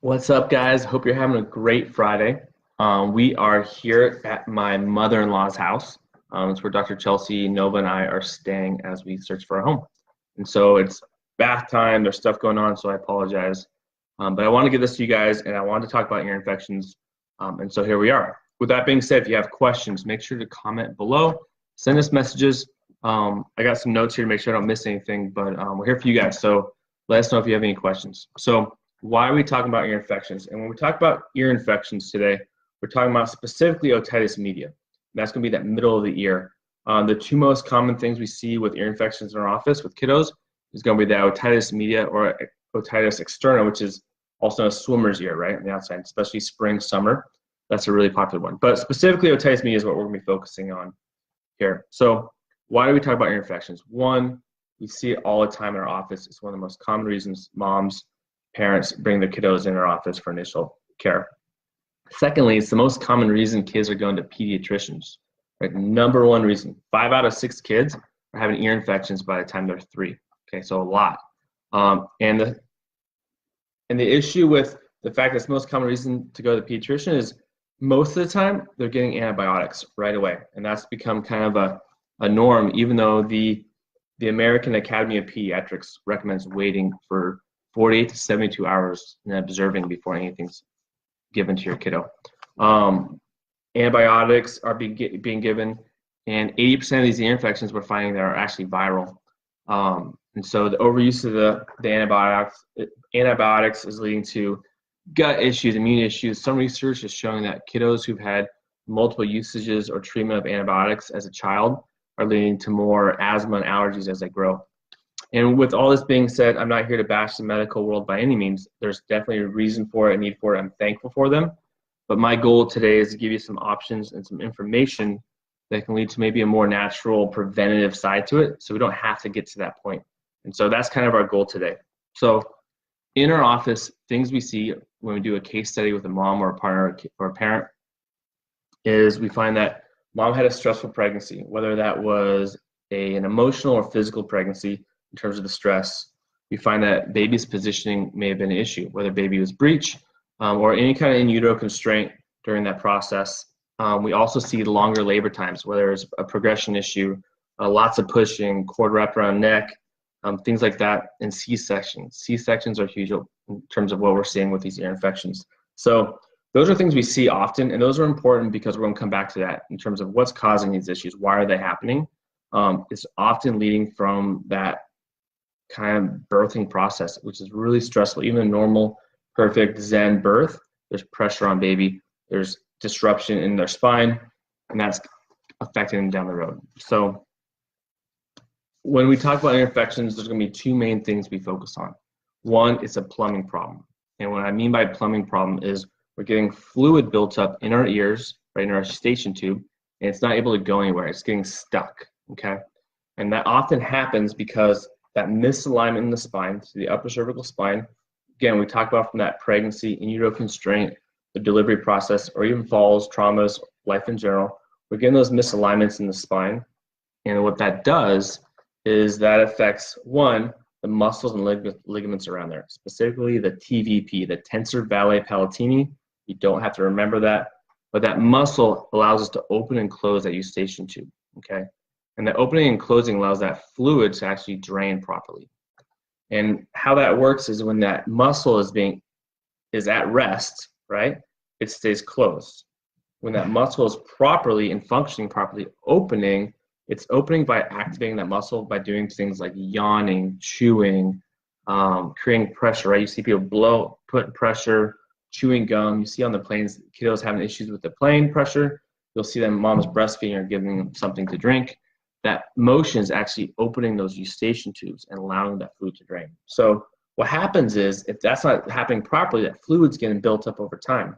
What's up, guys? Hope you're having a great Friday. We are here at my mother-in-law's house. It's where Dr. Chelsea, Nova, and I are staying as we search for a home. And so it's bath time. There's stuff going on, so I apologize. But I want to get this to you guys, and I wanted to talk about ear infections. And so here we are. With that being said, if you have questions, make sure to comment below. Send us messages. I got some notes here to make sure I don't miss anything, but we're here for you guys. So let us know if you have any questions. So why are we talking about ear infections? And when we talk about ear infections today, we're talking about specifically otitis media. That's going to be that middle of the ear. The two most common things we see with ear infections in our office with kiddos is going to be the otitis media or otitis externa, which is also a swimmer's ear, right, on the outside, especially spring, summer. That's a really popular one. But specifically, otitis media is what we're going to be focusing on here. So why do we talk about ear infections? One, we see it all the time in our office. It's one of the most common reasons parents bring their kiddos in our office for initial care. Secondly, it's the most common reason kids are going to pediatricians. Right? Number one reason, 5 out of 6 kids are having ear infections by the time they're 3. Okay, so a lot. And the issue with the fact that it's the most common reason to go to the pediatrician is most of the time they're getting antibiotics right away, and that's become kind of a norm. Even though the American Academy of Pediatrics recommends waiting for 48 to 72 hours and observing before anything's given to your kiddo. Antibiotics are being given, and 80% of these ear infections we're finding that are actually viral. And so the overuse of the antibiotics is leading to gut issues, immune issues. Some research is showing that kiddos who've had multiple usages or treatment of antibiotics as a child are leading to more asthma and allergies as they grow. And with all this being said, I'm not here to bash the medical world by any means. There's definitely a reason for it, a need for it. I'm thankful for them. But my goal today is to give you some options and some information that can lead to maybe a more natural preventative side to it, so we don't have to get to that point. And so that's kind of our goal today. So in our office, things we see when we do a case study with a mom or a partner or a parent is we find that mom had a stressful pregnancy, whether that was an emotional or physical pregnancy. In terms of the stress, we find that baby's positioning may have been an issue, whether baby was breech or any kind of in utero constraint during that process. We also see longer labor times, whether it's a progression issue, lots of pushing, cord wrapped around neck, things like that, and C-sections. C-sections are huge in terms of what we're seeing with these ear infections. So those are things we see often, and those are important because we're going to come back to that in terms of what's causing these issues, why are they happening. It's often leading from that kind of birthing process, which is really stressful. Even a normal, perfect Zen birth, there's pressure on baby, there's disruption in their spine, and that's affecting them down the road. So when we talk about ear infections, there's going to be 2 main things we focus on. One, it's a plumbing problem. And what I mean by plumbing problem is we're getting fluid built up in our ears, right in our eustachian tube, and it's not able to go anywhere. It's getting stuck, okay? And that often happens because that misalignment in the spine, to the upper cervical spine, again, we talk about from that pregnancy, in utero constraint, the delivery process, or even falls, traumas, life in general, we're getting those misalignments in the spine. And what that does is that affects, one, the muscles and ligaments around there, specifically the TVP, the tensor valle palatini. You don't have to remember that, but that muscle allows us to open and close that eustachian tube, okay? And the opening and closing allows that fluid to actually drain properly. And how that works is when that muscle is at rest, right, it stays closed. When that muscle is properly and functioning properly, it's opening by activating that muscle by doing things like yawning, chewing, creating pressure, right? You see people put pressure, chewing gum. You see on the planes, kiddos having issues with the plane pressure. You'll see them, mom's breastfeeding or giving them something to drink. That motion is actually opening those eustachian tubes and allowing that fluid to drain. So what happens is, if that's not happening properly, that fluid's getting built up over time.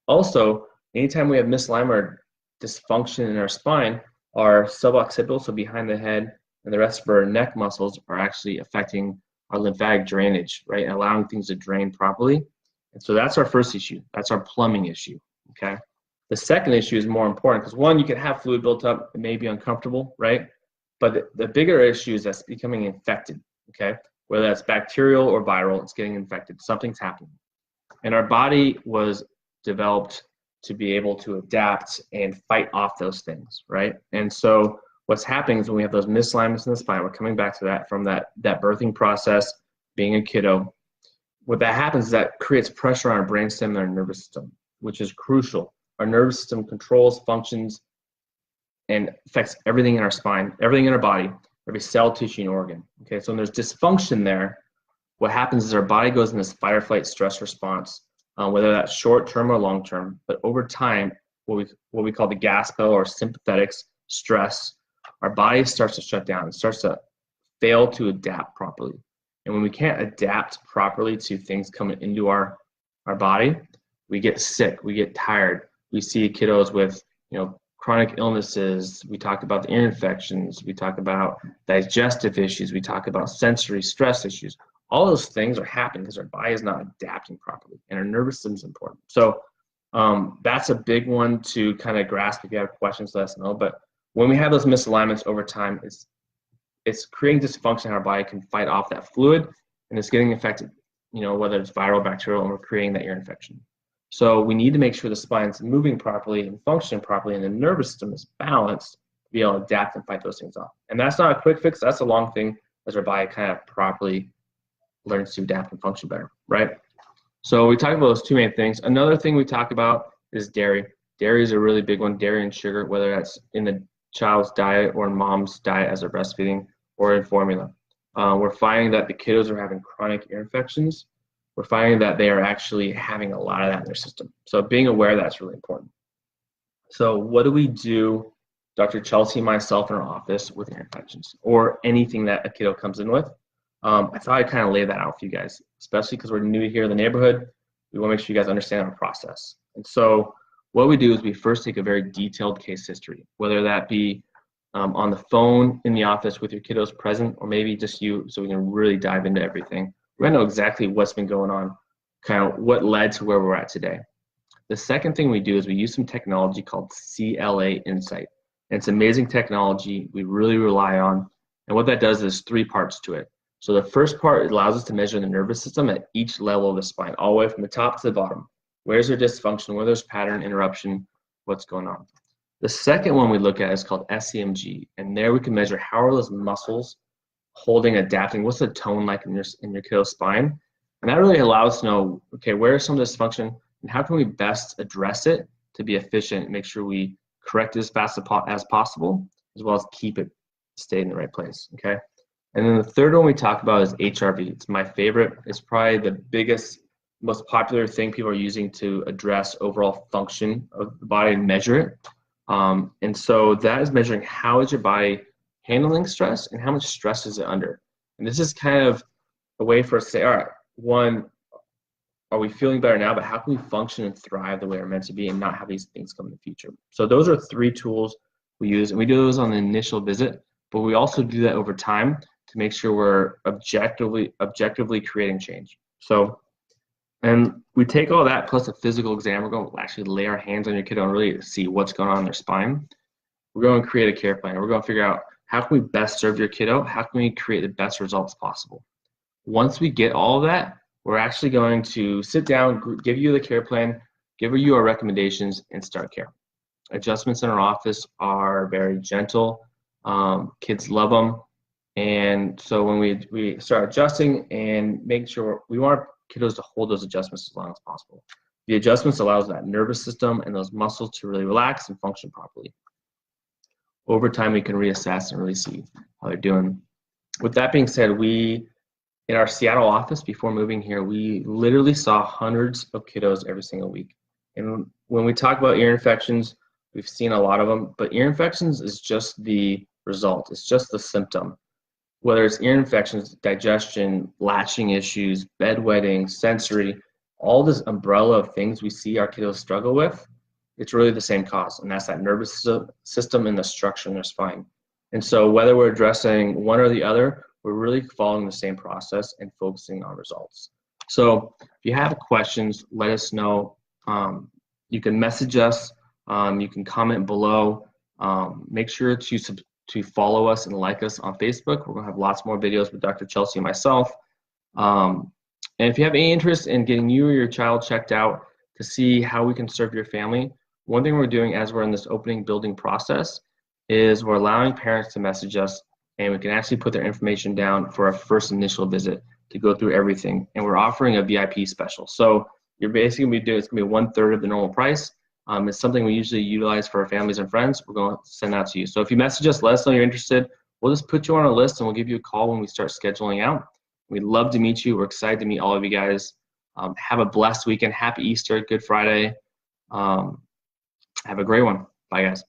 Also, anytime we have misalignment or dysfunction in our spine, our suboccipital, so behind the head, and the rest of our neck muscles are actually affecting our lymphatic drainage, right, and allowing things to drain properly. And so that's our first issue. That's our plumbing issue, okay? The second issue is more important because, one, you can have fluid built up, it may be uncomfortable, right? But the bigger issue is that's becoming infected, okay? Whether that's bacterial or viral, it's getting infected. Something's happening. And our body was developed to be able to adapt and fight off those things, right? And so what's happening is when we have those misalignments in the spine, we're coming back to that from that birthing process, being a kiddo. What that happens is that creates pressure on our brainstem and our nervous system, which is crucial. Our nervous system controls, functions, and affects everything in our spine, everything in our body, every cell, tissue, and organ. Okay, so when there's dysfunction there, what happens is our body goes in this fight or flight stress response, whether that's short-term or long-term. But over time, what we call the gas pedal or sympathetics stress, our body starts to shut down. It starts to fail to adapt properly. And when we can't adapt properly to things coming into our body, we get sick, we get tired. We see kiddos with, chronic illnesses. We talk about the ear infections. We talk about digestive issues. We talk about sensory stress issues. All those things are happening because our body is not adapting properly, and our nervous system is important. So that's a big one to kind of grasp. If you have questions, let us know. But when we have those misalignments over time, it's creating dysfunction. Our body can fight off that fluid, and it's getting infected, whether it's viral, bacterial, and we're creating that ear infection. So we need to make sure the spine's moving properly and functioning properly, and the nervous system is balanced to be able to adapt and fight those things off. And that's not a quick fix. That's a long thing as our body kind of properly learns to adapt and function better, right? So we talk about those two main things. Another thing we talk about is dairy. Dairy is a really big one, dairy and sugar, whether that's in the child's diet or in mom's diet as they're breastfeeding or in formula. We're finding that the kiddos are having chronic ear infections. We're finding that they are actually having a lot of that in their system. So being aware of that's really important. So what do we do, Dr. Chelsea and myself in our office with ear infections or anything that a kiddo comes in with? I thought I'd kind of lay that out for you guys, especially because we're new here in the neighborhood. We want to make sure you guys understand our process. And so what we do is we first take a very detailed case history, whether that be on the phone in the office with your kiddos present, or maybe just you, so we can really dive into everything. We're gonna know exactly what's been going on, kind of what led to where we're at today. The second thing we do is we use some technology called CLA Insight. And it's amazing technology we really rely on. And what that does is 3 parts to it. So the first part, it allows us to measure the nervous system at each level of the spine, all the way from the top to the bottom. Where's there dysfunction, where there's pattern, interruption, what's going on. The second one we look at is called SEMG. And there we can measure how are those muscles holding, adapting, what's the tone like in your kiddo's spine. And that really allows us to know, okay, where is some of the dysfunction and how can we best address it to be efficient and make sure we correct it as fast as possible, as well as keep it stay in the right place, okay? And then the third one we talk about is HRV. It's my favorite. It's probably the biggest, most popular thing people are using to address overall function of the body and measure it. And so that is measuring how is your body handling stress and how much stress is it under. And this is kind of a way for us to say, all right, one, are we feeling better now, but how can we function and thrive the way we're meant to be and not have these things come in the future? So those are 3 tools we use, and we do those on the initial visit, but we also do that over time to make sure we're objectively creating change. So, and we take all that plus a physical exam. We're going to actually lay our hands on your kiddo and really see what's going on in their spine. We're going to create a care plan. We're going to figure out how can we best serve your kiddo? How can we create the best results possible? Once we get all of that, we're actually going to sit down, give you the care plan, give you our recommendations, and start care. Adjustments in our office are very gentle. Kids love them. And so when we start adjusting and making sure we want our kiddos to hold those adjustments as long as possible. The adjustments allows that nervous system and those muscles to really relax and function properly. Over time, we can reassess and really see how they're doing. With that being said, in our Seattle office, before moving here, we literally saw hundreds of kiddos every single week. And when we talk about ear infections, we've seen a lot of them, but ear infections is just the result. It's just the symptom. Whether it's ear infections, digestion, latching issues, bedwetting, sensory, all this umbrella of things we see our kiddos struggle with, it's really the same cause, and that's that nervous system and the structure in their spine. And so whether we're addressing one or the other, we're really following the same process and focusing on results. So if you have questions, let us know. You can message us. You can comment below. Make sure to follow us and like us on Facebook. We're going to have lots more videos with Dr. Chelsea and myself. And if you have any interest in getting you or your child checked out to see how we can serve your family, one thing we're doing as we're in this opening building process is we're allowing parents to message us, and we can actually put their information down for a first initial visit to go through everything. And we're offering a VIP special. So you're basically going to be doing, it's going to be 1/3 of the normal price. It's something we usually utilize for our families and friends. We're going to send that to you. So if you message us, let us know you're interested. We'll just put you on a list and we'll give you a call when we start scheduling out. We'd love to meet you. We're excited to meet all of you guys. Have a blessed weekend. Happy Easter. Good Friday. Have a great one. Bye, guys.